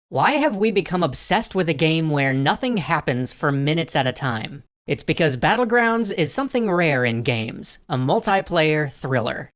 Why have we become obsessed with a game where nothing happens for minutes at a time? It's because Battlegrounds is something rare in games, a multiplayer thriller.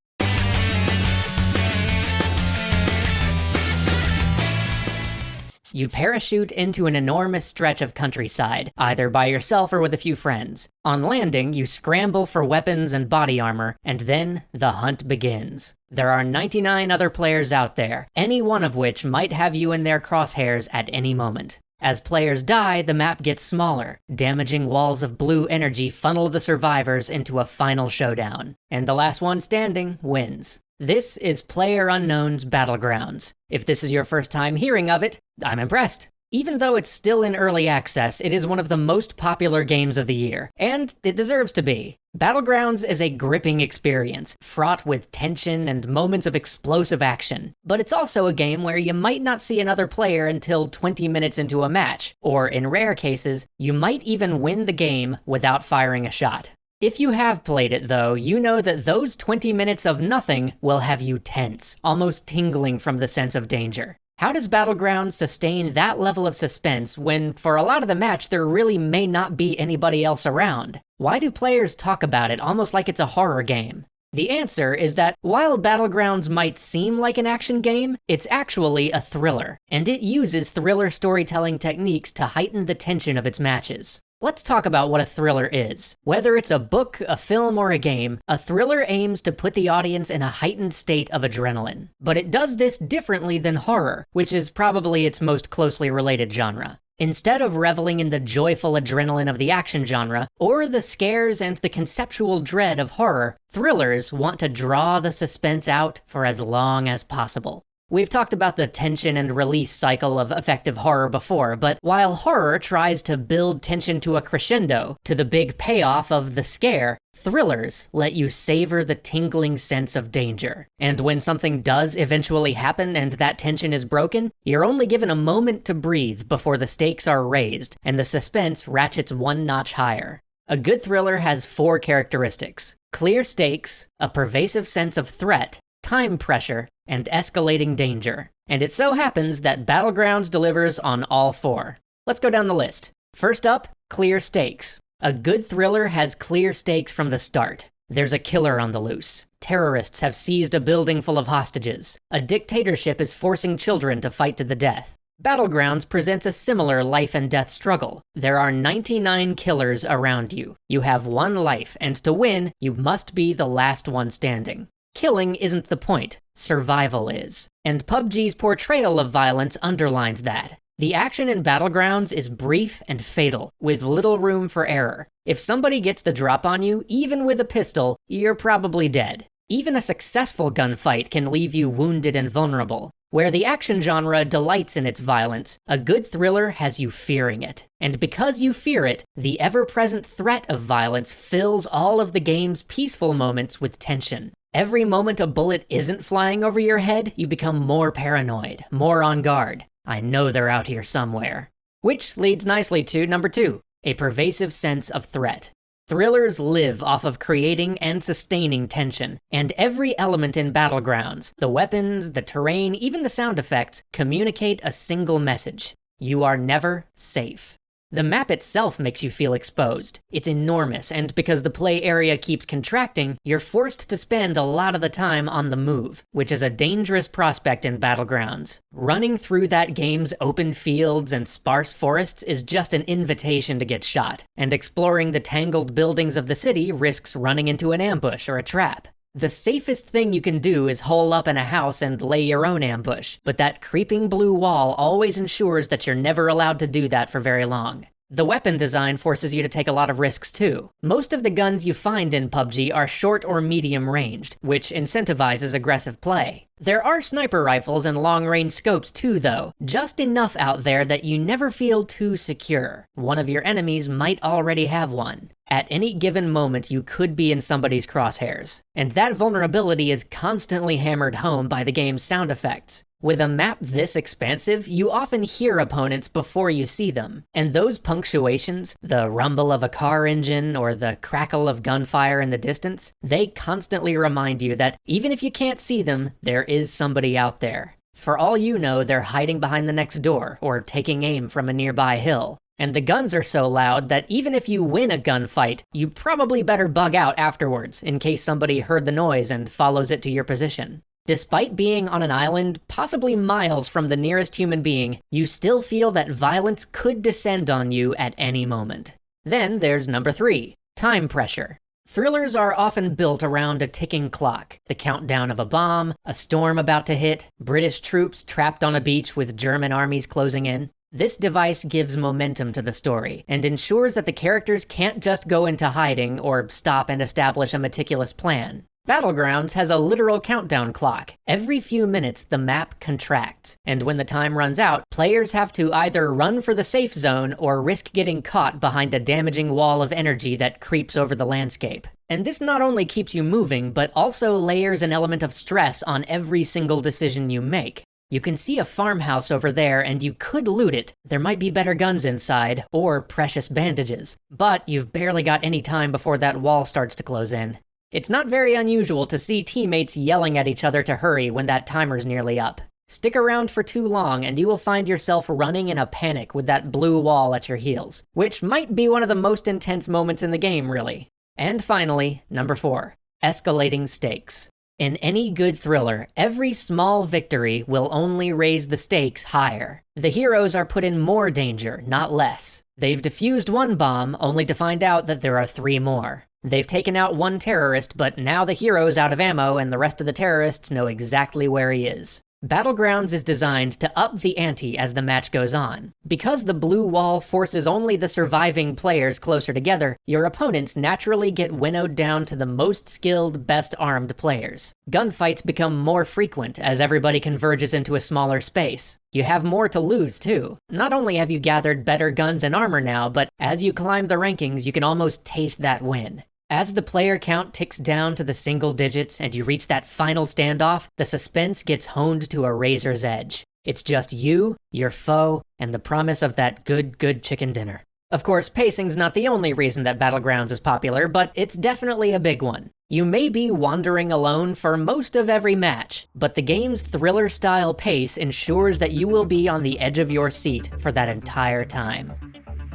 You parachute into an enormous stretch of countryside, either by yourself or with a few friends. On landing, you scramble for weapons and body armor, and then the hunt begins. There are 99 other players out there, any one of which might have you in their crosshairs at any moment. As players die, the map gets smaller. Damaging walls of blue energy funnel the survivors into a final showdown, and the last one standing wins. This is PlayerUnknown's Battlegrounds. If this is your first time hearing of it, I'm impressed. Even though it's still in early access, it is one of the most popular games of the year, and it deserves to be. Battlegrounds is a gripping experience, fraught with tension and moments of explosive action. But it's also a game where you might not see another player until 20 minutes into a match, or in rare cases, you might even win the game without firing a shot. If you have played it though, you know that those 20 minutes of nothing will have you tense, almost tingling from the sense of danger. How does Battlegrounds sustain that level of suspense when, for a lot of the match, there really may not be anybody else around? Why do players talk about it almost like it's a horror game? The answer is that while Battlegrounds might seem like an action game, it's actually a thriller, and it uses thriller storytelling techniques to heighten the tension of its matches. Let's talk about what a thriller is. Whether it's a book, a film, or a game, a thriller aims to put the audience in a heightened state of adrenaline. But it does this differently than horror, which is probably its most closely related genre. Instead of reveling in the joyful adrenaline of the action genre, or the scares and the conceptual dread of horror, thrillers want to draw the suspense out for as long as possible. We've talked about the tension and release cycle of effective horror before, but while horror tries to build tension to a crescendo, to the big payoff of the scare, thrillers let you savor the tingling sense of danger. And when something does eventually happen and that tension is broken, you're only given a moment to breathe before the stakes are raised and the suspense ratchets one notch higher. A good thriller has 4 characteristics: clear stakes, a pervasive sense of threat, time pressure, and escalating danger. And it so happens that Battlegrounds delivers on all 4. Let's go down the list. First up, clear stakes. A good thriller has clear stakes from the start. There's a killer on the loose. Terrorists have seized a building full of hostages. A dictatorship is forcing children to fight to the death. Battlegrounds presents a similar life and death struggle. There are 99 killers around you. You have 1 life, and to win, you must be the last one standing. Killing isn't the point, survival is. And PUBG's portrayal of violence underlines that. The action in Battlegrounds is brief and fatal, with little room for error. If somebody gets the drop on you, even with a pistol, you're probably dead. Even a successful gunfight can leave you wounded and vulnerable. Where the action genre delights in its violence, a good thriller has you fearing it. And because you fear it, the ever-present threat of violence fills all of the game's peaceful moments with tension. Every moment a bullet isn't flying over your head, you become more paranoid, more on guard. I know they're out here somewhere. Which leads nicely to number 2, a pervasive sense of threat. Thrillers live off of creating and sustaining tension, and every element in Battlegrounds, the weapons, the terrain, even the sound effects, communicate a single message. You are never safe. The map itself makes you feel exposed. It's enormous, and because the play area keeps contracting, you're forced to spend a lot of the time on the move, which is a dangerous prospect in Battlegrounds. Running through that game's open fields and sparse forests is just an invitation to get shot, and exploring the tangled buildings of the city risks running into an ambush or a trap. The safest thing you can do is hole up in a house and lay your own ambush, but that creeping blue wall always ensures that you're never allowed to do that for very long. The weapon design forces you to take a lot of risks too. Most of the guns you find in PUBG are short or medium ranged, which incentivizes aggressive play. There are sniper rifles and long-range scopes too though, just enough out there that you never feel too secure. One of your enemies might already have one. At any given moment, you could be in somebody's crosshairs. And that vulnerability is constantly hammered home by the game's sound effects. With a map this expansive, you often hear opponents before you see them. And those punctuations, the rumble of a car engine or the crackle of gunfire in the distance, they constantly remind you that even if you can't see them, there is somebody out there. For all you know, they're hiding behind the next door or taking aim from a nearby hill. And the guns are so loud that even if you win a gunfight, you probably better bug out afterwards in case somebody heard the noise and follows it to your position. Despite being on an island, possibly miles from the nearest human being, you still feel that violence could descend on you at any moment. Then there's number 3, time pressure. Thrillers are often built around a ticking clock, the countdown of a bomb, a storm about to hit, British troops trapped on a beach with German armies closing in. This device gives momentum to the story, and ensures that the characters can't just go into hiding or stop and establish a meticulous plan. Battlegrounds has a literal countdown clock. Every few minutes, the map contracts, and when the time runs out, players have to either run for the safe zone or risk getting caught behind a damaging wall of energy that creeps over the landscape. And this not only keeps you moving, but also layers an element of stress on every single decision you make. You can see a farmhouse over there and you could loot it. There might be better guns inside, or precious bandages. But you've barely got any time before that wall starts to close in. It's not very unusual to see teammates yelling at each other to hurry when that timer's nearly up. Stick around for too long and you will find yourself running in a panic with that blue wall at your heels, which might be one of the most intense moments in the game, really. And finally, number 4, escalating stakes. In any good thriller, every small victory will only raise the stakes higher. The heroes are put in more danger, not less. They've defused one bomb, only to find out that there are 3 more. They've taken out one terrorist, but now the hero's out of ammo and the rest of the terrorists know exactly where he is. Battlegrounds is designed to up the ante as the match goes on. Because the blue wall forces only the surviving players closer together, your opponents naturally get winnowed down to the most skilled, best armed players. Gunfights become more frequent as everybody converges into a smaller space. You have more to lose too. Not only have you gathered better guns and armor now, but as you climb the rankings, you can almost taste that win. As the player count ticks down to the single digits and you reach that final standoff, the suspense gets honed to a razor's edge. It's just you, your foe, and the promise of that good chicken dinner. Of course, pacing's not the only reason that Battlegrounds is popular, but it's definitely a big one. You may be wandering alone for most of every match, but the game's thriller-style pace ensures that you will be on the edge of your seat for that entire time.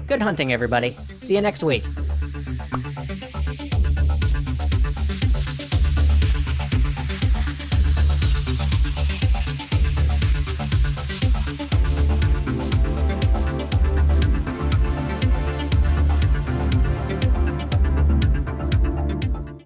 Good hunting, everybody. See you next week.